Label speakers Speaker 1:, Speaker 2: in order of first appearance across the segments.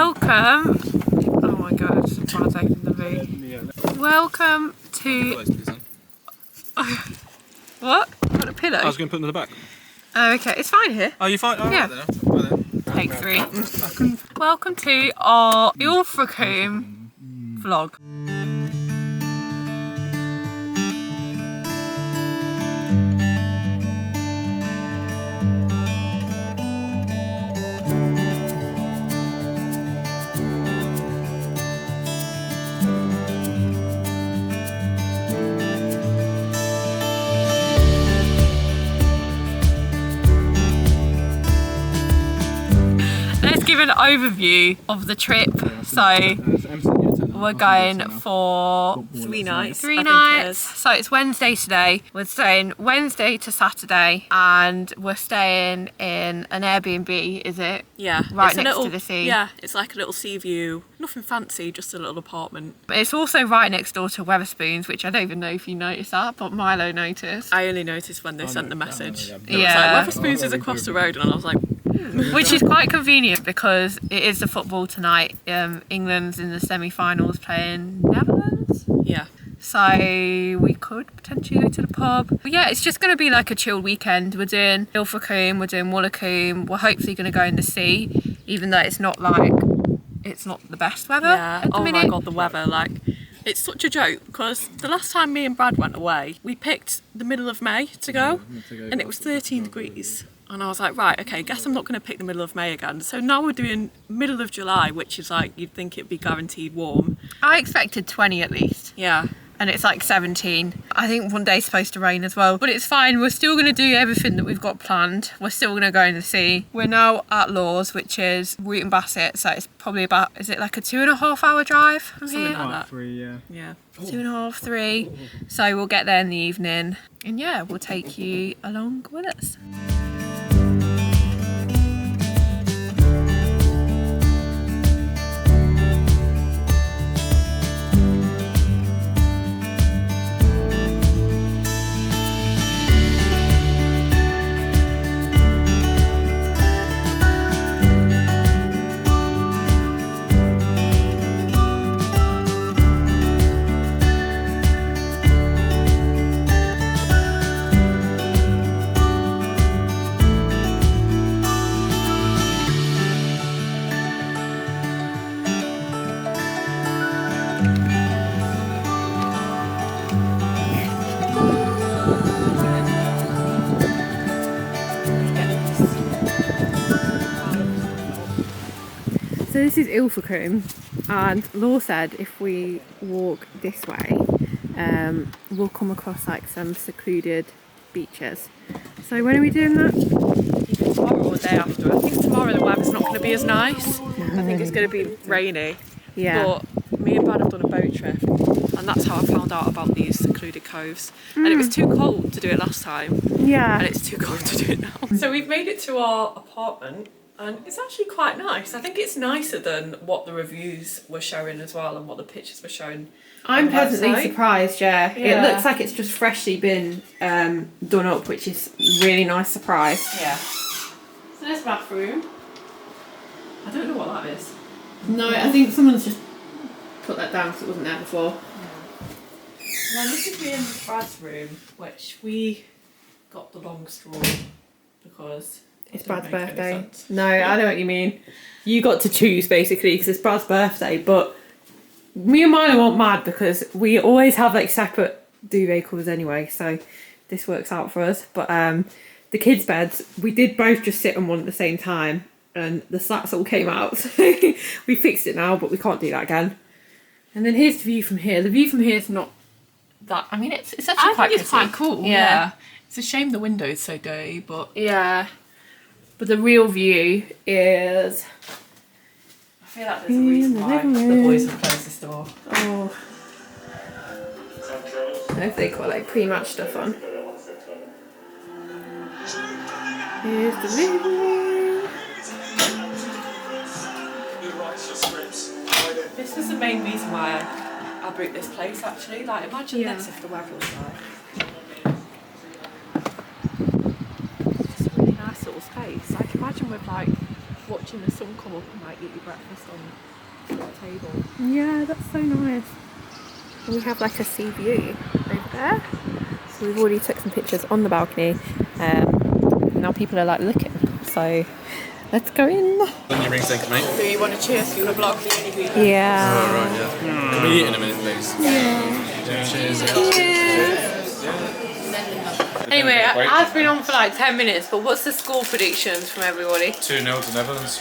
Speaker 1: Welcome. Oh my god, it's bad opening the boot. Welcome to. What? Got a pillow?
Speaker 2: I was going to put them in the back.
Speaker 1: Oh, okay. It's fine here.
Speaker 2: Oh, you fine? Oh,
Speaker 1: Yeah.
Speaker 2: Right then.
Speaker 1: Take 3. Welcome to our Ilfracombe vlog. Let's give an overview of the trip. So we're going for
Speaker 3: 3 nights.
Speaker 1: 3 nights. So it's Wednesday today. We're staying Wednesday to Saturday, and we're staying in an Airbnb, is it?
Speaker 3: Yeah.
Speaker 1: Right
Speaker 3: it's
Speaker 1: next
Speaker 3: little,
Speaker 1: to the sea.
Speaker 3: Yeah, it's like a little sea view. Nothing fancy, just a little apartment.
Speaker 1: It's also right next door to Weatherspoons, which I don't even know if you noticed that, but Milo noticed.
Speaker 3: I only noticed when they sent the message. It
Speaker 1: Yeah.
Speaker 3: was like, Weatherspoons is across the road, and I was like,
Speaker 1: Which is quite convenient because it is the football tonight. England's in the semi-finals playing Netherlands.
Speaker 3: yeah.
Speaker 1: So we could potentially go to the pub. But yeah, it's just going to be like a chill weekend. We're doing Ilfracombe, we're doing Woolacombe. We're hopefully going to go in the sea, even though it's not the best weather
Speaker 3: Yeah.
Speaker 1: at the
Speaker 3: Oh
Speaker 1: minute.
Speaker 3: my god, the weather, like, it's such a joke because the last time me and Brad went away, we picked the middle of May to go, and it was 13 degrees. And I was like, right, okay, guess I'm not going to pick the middle of May again. So now we're doing middle of July, which is like, you'd think it'd be guaranteed warm.
Speaker 1: I expected 20 at least.
Speaker 3: Yeah.
Speaker 1: And it's like 17. I think one day's supposed to rain as well, but it's fine. We're still going to do everything that we've got planned. We're still going to go in the sea. We're now at Lawes, which is Wootton Bassett, so it's probably about, is it like a 2.5 hour drive from
Speaker 3: Something
Speaker 1: here?
Speaker 3: like that.
Speaker 2: 3, yeah.
Speaker 3: Yeah.
Speaker 1: 2.5, 3. So we'll get there in the evening, and yeah, we'll take you along with us. So this is Ilfracombe, and Law said if we walk this way, we'll come across like some secluded beaches. So when are we doing that?
Speaker 3: Either tomorrow or the day after. I think tomorrow the weather's not going to be as nice. I think it's going to be rainy.
Speaker 1: Yeah.
Speaker 3: But me and Brad have done a boat trip, and that's how I found out about these secluded coves. And it was too cold to do it last time,
Speaker 1: Yeah.
Speaker 3: and it's too cold to do it now. So we've made it to our apartment, and it's actually quite nice. I think it's nicer than what the reviews were showing as well, and what the pictures were showing.
Speaker 1: I'm
Speaker 3: on the
Speaker 1: pleasantly
Speaker 3: website.
Speaker 1: surprised, yeah.
Speaker 3: Yeah.
Speaker 1: It looks like it's just freshly been done up, which is really nice surprise.
Speaker 3: Yeah.
Speaker 1: So there's bathroom.
Speaker 3: I don't know what that is.
Speaker 1: No, I think someone's just put that down because it wasn't there before.
Speaker 3: And then this is me and Brad's room, which we got the long straw because
Speaker 1: It's
Speaker 3: it didn't
Speaker 1: Brad's
Speaker 3: make any
Speaker 1: birthday.
Speaker 3: sense.
Speaker 1: No, I know what you mean. You got to choose basically because it's Brad's birthday, but me and Milo aren't mad because we always have like separate duvet covers anyway, so this works out for us. But the kids' beds, we did both just sit on one at the same time, and the slats all came out. So we fixed it now, but we can't do that again. And then here's the view from here. The view from here is not that. I mean, it's actually quite
Speaker 3: think it's
Speaker 1: pretty.
Speaker 3: quite cool.
Speaker 1: Yeah.
Speaker 3: It's a shame the window's so dirty, but
Speaker 1: Yeah. But the real view is.
Speaker 3: I feel like there's a reason why the boys have closed this door.
Speaker 1: Oh. I hope they got like pre-match stuff on. Here's the living room.
Speaker 3: This was the main reason why I booked this place actually. Like, imagine
Speaker 1: Yeah.
Speaker 3: this if the weather was like. It's just a really nice little space. Like, imagine with like watching watching the sun come up and like eat your breakfast on the table.
Speaker 1: Yeah, that's so nice. We have like a sea view over there. So we've already took some pictures on the balcony. Now people are like looking. So let's go in.
Speaker 2: When you ring second, mate.
Speaker 3: Do you want to cheers? You want to vlog?
Speaker 1: Yeah.
Speaker 2: Oh, right, yeah. Can we eat in a minute, please? Yeah. Cheers.
Speaker 3: Anyway, it has been on for like 10 minutes, but what's the score predictions from everybody?
Speaker 2: 2-0 to Netherlands.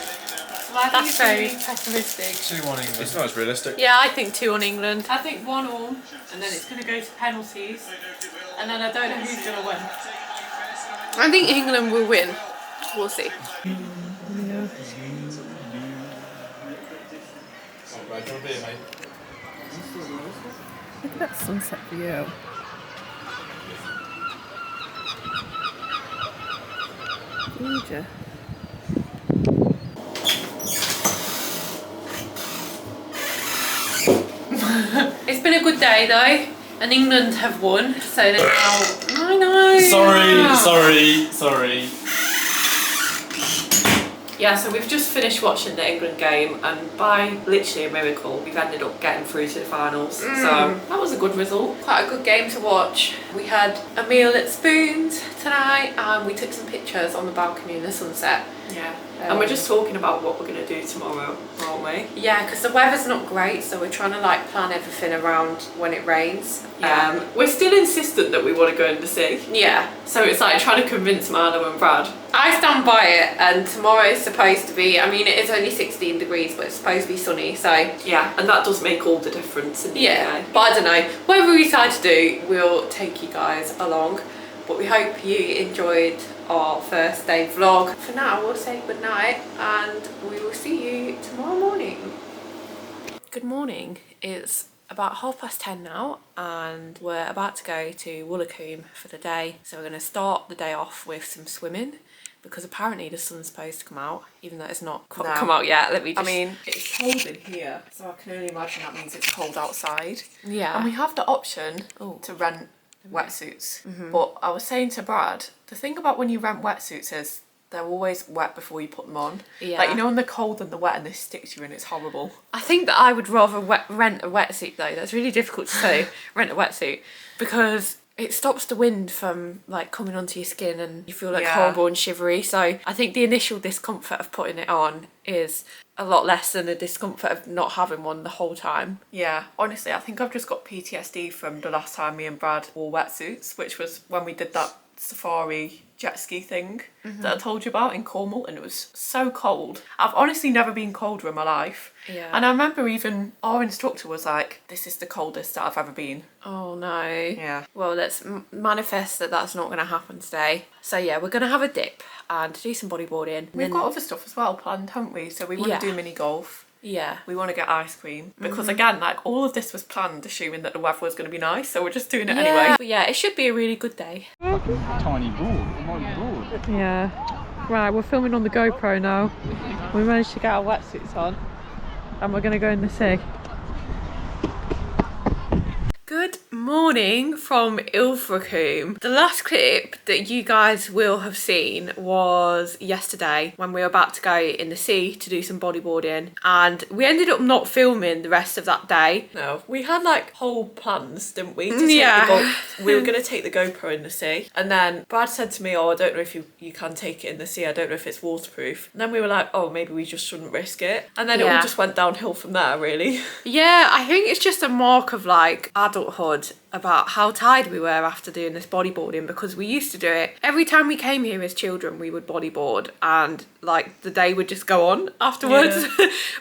Speaker 3: That's very pessimistic.
Speaker 2: 2-1 England. It's not as realistic.
Speaker 3: Yeah, I think 2 on England. I think 1-1, and then it's going to go to penalties, and then I don't know who's going to win. I think England will win. We'll see.
Speaker 1: Yeah. Look at that sunset view. Gorgeous.
Speaker 3: It's been a good day though, and England have won, so they're now. I know.
Speaker 2: Sorry.
Speaker 3: Yeah, so we've just finished watching the England game, and by literally a miracle, we've ended up getting through to the finals. So that was a good result. Quite a good game to watch. We had a meal at Spoons tonight, and we took some pictures on the balcony in the sunset. Yeah. And we're just talking about what we're going to do tomorrow, aren't we? Yeah, because the weather's not great, so we're trying to like plan everything around when it rains. We're still insistent that we want to go in the sea. Yeah. So it's like trying to convince Marlo and Brad. I stand by it, and tomorrow is supposed to be, I mean, it is only 16 degrees, but it's supposed to be sunny, so. Yeah, and that does make all the difference in the day. But I don't know, whatever we decide to do, we'll take you guys along. But we hope you enjoyed our first day vlog. For now, we'll say good night, and we will see you tomorrow morning. Good morning. It's about 10:30 now, and we're about to go to Woolacombe for the day. So we're going to start the day off with some swimming, because apparently the sun's supposed to come out, even though it's not come out yet. I mean, it's cold in here, so I can only imagine that means it's cold outside. Yeah. And we have the option to rent wetsuits. But I was saying to Brad, the thing about when you rent wetsuits is they're always wet before you put them on. Yeah. Like, you know, when they're cold and they're wet and they stick to you and it's horrible. I think that I would rather rent a wetsuit though. That's really difficult to say, rent a wetsuit, because it stops the wind from like coming onto your skin and you feel like horrible and shivery. So I think the initial discomfort of putting it on is a lot less than the discomfort of not having one the whole time. Yeah, honestly, I think I've just got PTSD from the last time me and Brad wore wetsuits, which was when we did that safari jet ski thing that I told you about in Cornwall, and it was so cold. I've honestly never been colder in my life. Yeah. And I remember even our instructor was like, this is the coldest that I've ever been. Oh no. Yeah. Well, let's manifest that that's not going to happen today. So yeah, we're going to have a dip and do some bodyboarding. We've got other stuff as well planned, haven't we? So we want to do mini golf. Yeah. We want to get ice cream. Because again, like, all of this was planned assuming that the weather was going to be nice, so we're just doing it anyway. But yeah, it should be a really good day.
Speaker 2: Tiny board.
Speaker 1: Yeah. Right, we're filming on the GoPro now. We managed to get our wetsuits on, and we're going to go in the sea.
Speaker 3: Good morning from Ilfracombe. The last clip that you guys will have seen was yesterday when we were about to go in the sea to do some bodyboarding, and we ended up not filming the rest of that day. No, we had like whole plans, didn't we? We were going to take the GoPro in the sea, and then Brad said to me, oh, I don't know if you can take it in the sea, I don't know if it's waterproof. And then we were like, oh, maybe we just shouldn't risk it. And then it all just went downhill from there, really. Yeah, I think it's just a mark of like adulthood about how tired we were after doing this bodyboarding, because we used to do it every time we came here as children. We would bodyboard and like the day would just go on afterwards.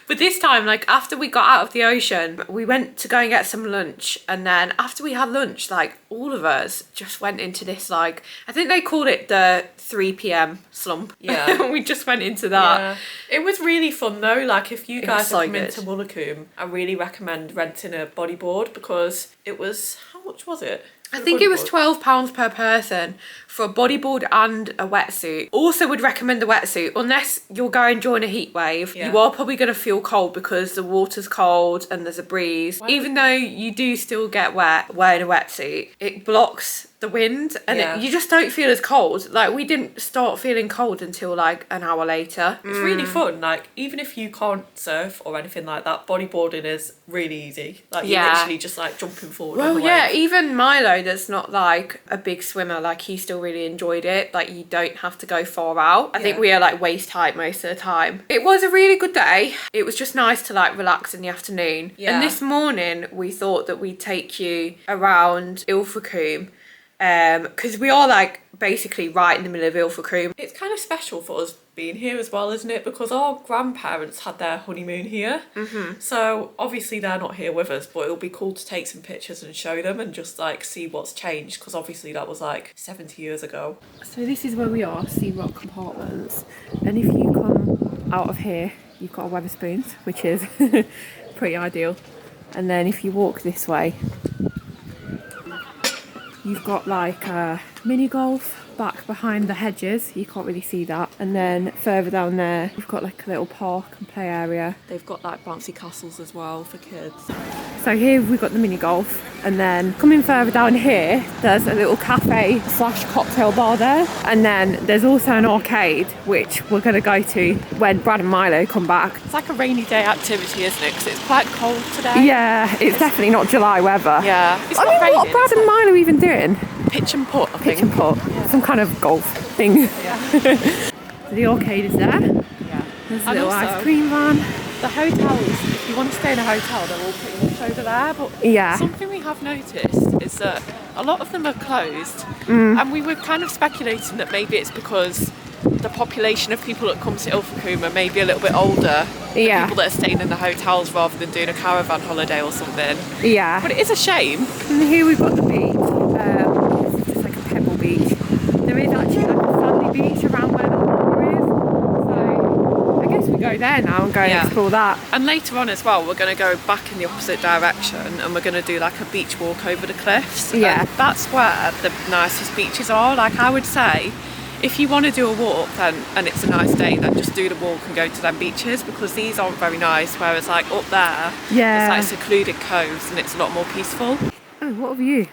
Speaker 3: But this time, like, after we got out of the ocean, we went to go and get some lunch, and then after we had lunch, like, all of us just went into this, like, I think they called it the 3 p.m. slump. Yeah. We just went into that. Yeah. It was really fun though. Like, if you guys have come into Woolacombe, I really recommend renting a bodyboard, because it was, how much was it? I think it was £12 per person for a bodyboard and a wetsuit. Also would recommend the wetsuit, unless you're going during a heat wave. Yeah. You are probably going to feel cold because the water's cold and there's a breeze. Wow. Even though you do still get wet wearing a wetsuit, it blocks
Speaker 1: the wind, and
Speaker 3: Yeah.
Speaker 1: you just don't feel as cold. Like, we didn't start feeling cold until like an hour later.
Speaker 3: It's really fun. Like, even if you can't surf or anything like that, bodyboarding is really easy. Like, you're literally just like jumping forward.
Speaker 1: Well,
Speaker 3: on the
Speaker 1: yeah,
Speaker 3: wave.
Speaker 1: even Milo, that's not like a big swimmer, like he still really enjoyed it. Like, you don't have to go far out. I think we are like waist height most of the time. It was a really good day. It was just nice to like relax in the afternoon.
Speaker 3: Yeah.
Speaker 1: And this morning we thought that we'd take you around Ilfracombe, because we are like basically right in the middle of Ilfracombe.
Speaker 3: It's kind of special for us being here as well, isn't it? Because our grandparents had their honeymoon here. So obviously they're not here with us, but it'll be cool to take some pictures and show them and just like see what's changed, because obviously that was like 70 years ago.
Speaker 1: So this is where we are, Sea Rock Compartments. And if you come out of here, you've got a Wetherspoons, which is pretty ideal. And then if you walk this way, you've got like a mini golf back behind the hedges. You can't really see that. And then further down there, you've got like a little park and play area.
Speaker 3: They've got like bouncy castles as well for kids.
Speaker 1: So here we've got the mini golf, and then coming further down here, there's a little cafe / cocktail bar there. And then there's also an arcade, which we're going to go to when Brad and Milo come back.
Speaker 3: It's like a rainy day activity, isn't it? Because it's quite cold today.
Speaker 1: Yeah, it's definitely not July weather.
Speaker 3: Yeah. It's
Speaker 1: I
Speaker 3: not
Speaker 1: mean,
Speaker 3: raining.
Speaker 1: what are Brad and Milo even doing?
Speaker 3: Pitch and putt, I
Speaker 1: Pitch
Speaker 3: think.
Speaker 1: and putt. Some kind of golf thing.
Speaker 3: Yeah.
Speaker 1: So the arcade is there.
Speaker 3: Yeah.
Speaker 1: There's a
Speaker 3: And
Speaker 1: little
Speaker 3: also,
Speaker 1: ice cream van.
Speaker 3: The hotels, if you want to stay in a hotel, they're all pretty much over there. But
Speaker 1: Yeah.
Speaker 3: something we have noticed is that a lot of them are closed. And we were kind of speculating that maybe it's because the population of people that come to Ilfracombe are maybe a little bit older.
Speaker 1: Yeah.
Speaker 3: People that are staying in the hotels rather than doing a caravan holiday or something.
Speaker 1: Yeah.
Speaker 3: But it is a shame.
Speaker 1: And here we've got the beach. It's just like a pebble beach. There is actually like a sandy beach around where the water is. So I guess we go there now and go and explore that.
Speaker 3: And later on as well, we're going to go back in the opposite direction and we're going to do like a beach walk over the cliffs.
Speaker 1: Yeah.
Speaker 3: And that's where the nicest beaches are. Like, I would say, if you want to do a walk then, and it's a nice day, then just do the walk and go to them beaches, because these aren't very nice. Whereas like up there,
Speaker 1: Yeah.
Speaker 3: it's like secluded coves and it's a lot more peaceful.
Speaker 1: Oh, what have you?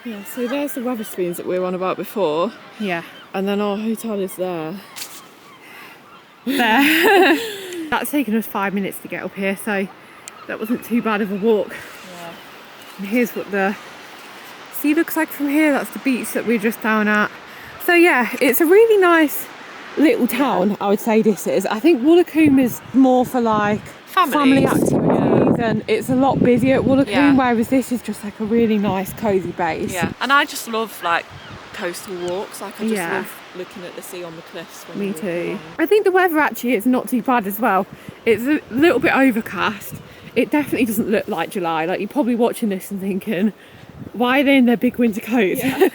Speaker 3: Yeah, so there's the Wetherspoons that we were on about before.
Speaker 1: Yeah.
Speaker 3: And then our hotel is there.
Speaker 1: There. That's taken us 5 minutes to get up here, so that wasn't too bad of a walk.
Speaker 3: Yeah.
Speaker 1: And here's what the sea looks like from here. That's the beach that we're just down at. So yeah, it's a really nice little town, I would say this is. I think Woolacombe is more for like family activities, and it's a lot busier at Woolacombe, whereas this is just like a really nice cosy base.
Speaker 3: Yeah, and I just love like coastal walks. Like, I just
Speaker 1: Yeah.
Speaker 3: love looking at the sea on the cliffs. When
Speaker 1: Me
Speaker 3: you walk
Speaker 1: too.
Speaker 3: along.
Speaker 1: I think the weather actually is not too bad as well. It's a little bit overcast. It definitely doesn't look like July. Like, you're probably watching this and thinking, why are they in their big winter coats?
Speaker 3: Yeah.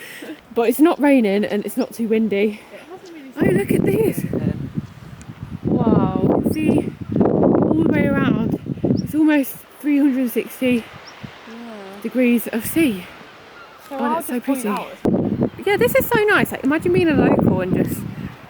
Speaker 1: But it's not raining and it's not too windy.
Speaker 3: It hasn't really
Speaker 1: Oh, look at this. Wow, you can see all the way around. It's almost 360 degrees of sea.
Speaker 3: So
Speaker 1: Oh,
Speaker 3: I'll
Speaker 1: that's so
Speaker 3: just point
Speaker 1: pretty.
Speaker 3: out-
Speaker 1: Yeah, this is so nice. Like, imagine being a local and just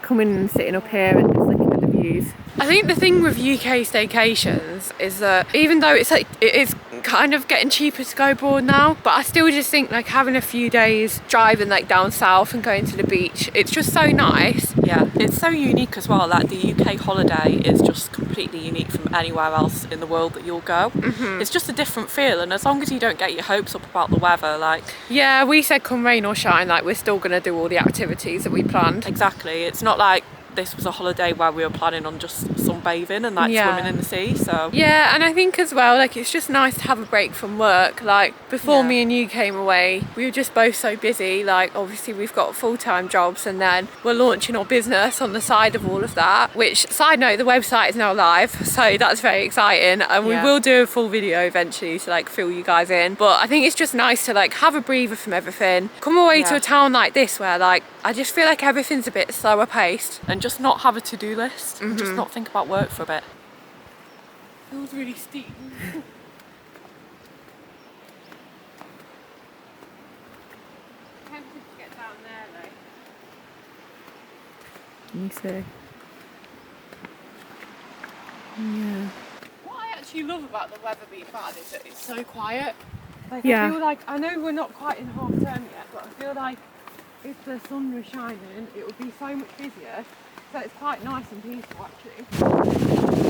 Speaker 1: coming and sitting up here and just looking at the views. I think the thing with UK staycations is that even though it's like, it is kind of getting cheaper to go abroad now, but I still just think like having a few days driving like down south and going to the beach, it's just so nice.
Speaker 3: Yeah, it's so unique as well. Like, the UK holiday is just completely unique from anywhere else in the world that you'll go. It's just a different feel, and as long as you don't get your hopes up about the weather, like,
Speaker 1: Yeah, we said come rain or shine, like we're still going to do all the activities that we planned.
Speaker 3: exactly, it's not like this was a holiday where we were planning on just sunbathing and like
Speaker 1: Yeah.
Speaker 3: swimming in the sea. So
Speaker 1: Yeah, and I think as well, like, it's just nice to have a break from work. Like, before
Speaker 3: Yeah.
Speaker 1: me and you came away, we were just both so busy. Like, obviously we've got full-time jobs, and then we're launching our business on the side of all of that, which, side note, the website is now live, so that's very exciting, and we
Speaker 3: Yeah.
Speaker 1: will do a full video eventually to like fill you guys in. But I think it's just nice to like have a breather from everything, come away to
Speaker 3: Yeah.
Speaker 1: a town like this where like I just feel like everything's a bit slower paced.
Speaker 3: and just not have a to-do list and just not think about work for a bit.
Speaker 1: It was really steep. Tempted to get down there though. Let me see. Yeah.
Speaker 3: What I actually love about the weather being bad is that it's so quiet. Like,
Speaker 1: Yeah.
Speaker 3: I feel like, I know we're not quite in half term yet, but I feel like if the sun was shining, it would be so much busier. So it's quite nice and peaceful actually.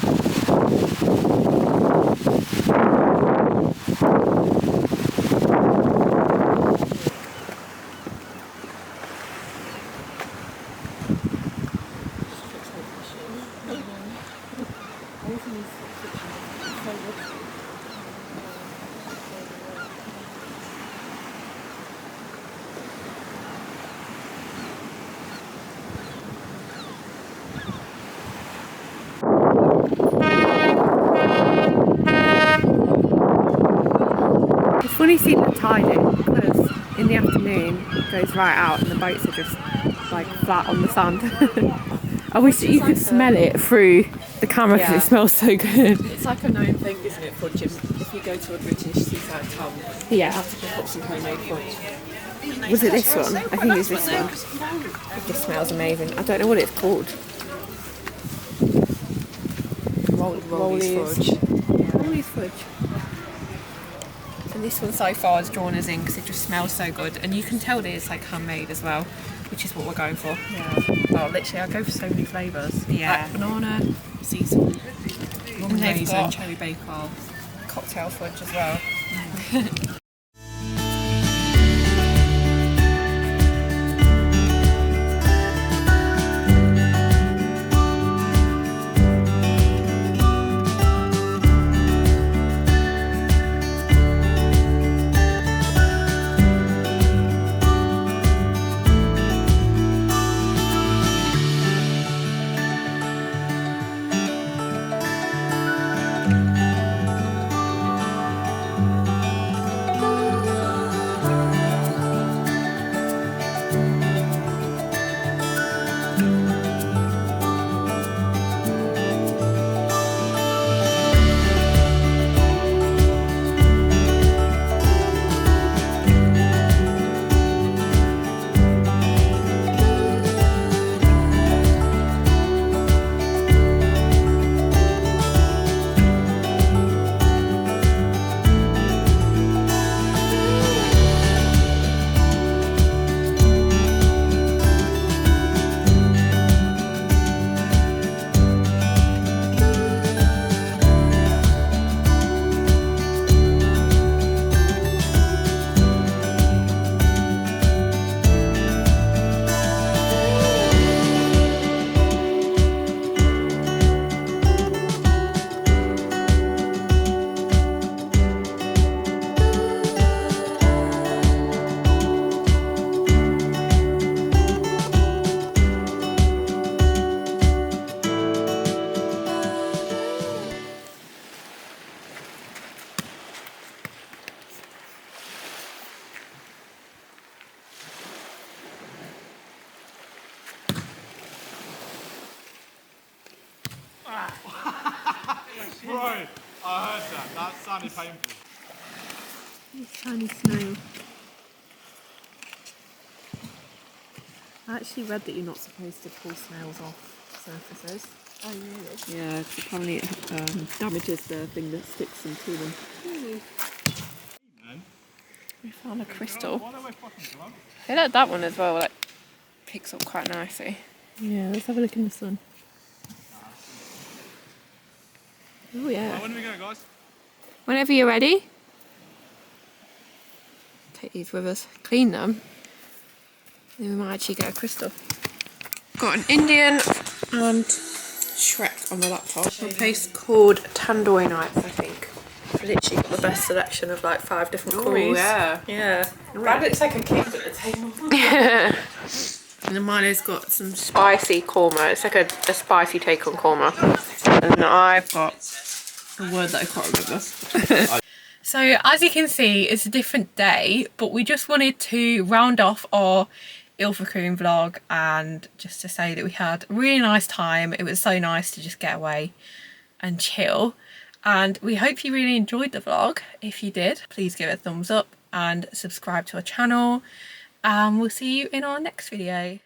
Speaker 1: It's funny seeing the tide in because in the afternoon it goes right out and the boats are just like flat on the sand. I wish that you could smell it through the camera because it smells so good.
Speaker 3: It's like a known thing, isn't it, fudge? If you go to a British seaside town, you
Speaker 1: Yeah.
Speaker 3: have to pick up some homemade fudge.
Speaker 1: Was it this one? I think it's this one. It just smells amazing. I don't know what it's called.
Speaker 3: Rollies fudge.
Speaker 1: Rollies fudge. And this one so far has drawn us in because it just smells so good, and you can tell that it's like handmade as well, which is what we're going for.
Speaker 3: Yeah. Oh, literally, I go for so many flavours.
Speaker 1: Yeah.
Speaker 3: Like banana, sea salt, rum
Speaker 1: And they've
Speaker 3: raisin,
Speaker 1: got-
Speaker 3: cherry bakewell.
Speaker 1: Cocktail fudge as well.
Speaker 2: Bro, I heard that. That sounded painful.
Speaker 1: Tiny snail. I actually read that you're not supposed to pull snails off surfaces.
Speaker 3: Oh, really?
Speaker 1: Yeah, because apparently it damages the thing that sticks into them.
Speaker 3: We found a crystal.
Speaker 2: Why don't we fucking gloves?
Speaker 3: I like that one as well, like, picks up quite nicely.
Speaker 1: Yeah, let's have a look in the sun. Oh yeah.
Speaker 2: When do we go, guys?
Speaker 3: Whenever you're ready. Take these with us, clean them, then we might actually get a crystal. Got an Indian and Shrek on the laptop. A place called Tandoori Nights, I think. Literally got the best selection of like 5 different curries.
Speaker 1: yeah.
Speaker 3: Yeah.
Speaker 1: Brad looks like a kid at the table.
Speaker 3: And then Milo's got some spicy korma. It's like a spicy take on korma. And then I've got a word that I can't remember. So as you can see, it's a different day, but we just wanted to round off our Ilfracombe vlog and just to say that we had a really nice time. It was so nice to just get away and chill. And we hope you really enjoyed the vlog. If you did, please give it a thumbs up and subscribe to our channel. And we'll see you in our next video.